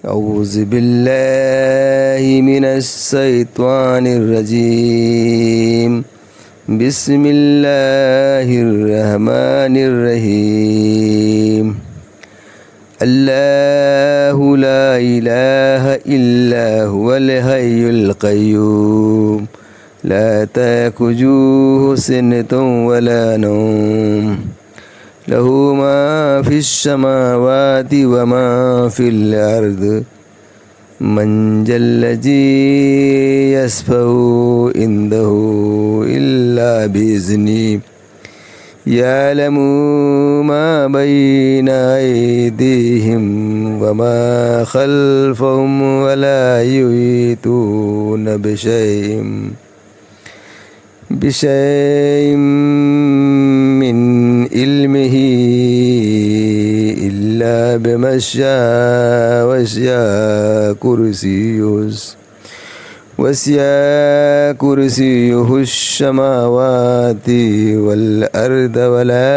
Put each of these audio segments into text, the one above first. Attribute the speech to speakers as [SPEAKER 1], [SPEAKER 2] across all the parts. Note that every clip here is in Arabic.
[SPEAKER 1] أعوذ بالله من الشيطان الرجيم. بسم الله الرحمن الرحيم. الله لا إله إلا هو الحي القيوم لا تأخذه سنة ولا نوم له ما في السماوات وما في الأرض من ذا الذي يشفع عنده إلا بإذنه يعلم ما بين أيديهم وما خلفهم ولا يحيطون بشيء من علمه إلا بما شاء وسع كرسيه السماوات والأرض ولا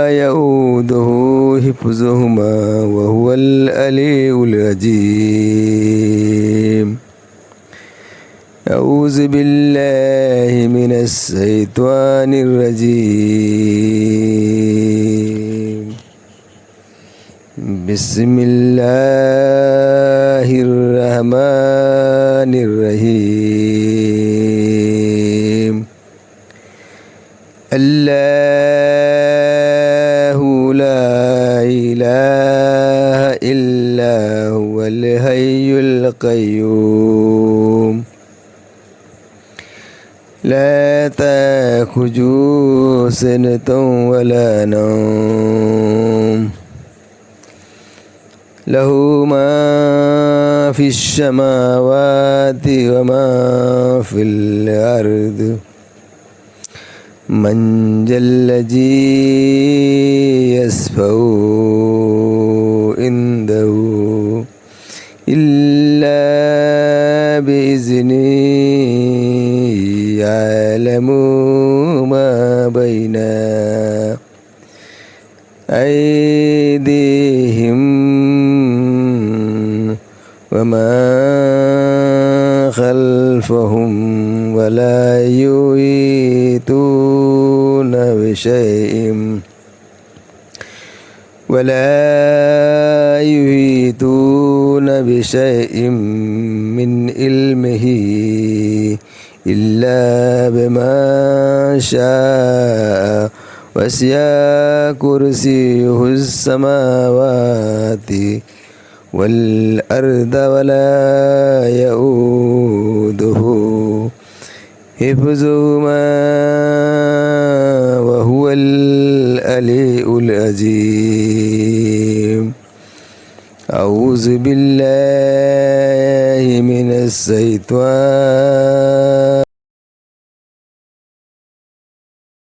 [SPEAKER 1] يؤوده حفظهما وهو العلي العظيم. أعوذ بالله من الشيطان الرجيم. بسم الله الرحمن الرحيم. الله لا إله إلا هو الحي القيوم لا تأخذه سنة ولا نوم له ما في السماوات وما في الأرض من ذا الذي يشفع عنده إلا بإذنه يعلم ما بين أيديهم وما خلفهم ولا يحيطون بشيء من علمه إلا بما شاء وسع كرسيه السماوات والأرض ولا يؤوده حفظهما وهو العلي العظيم. أعوذ بالله من الشيطان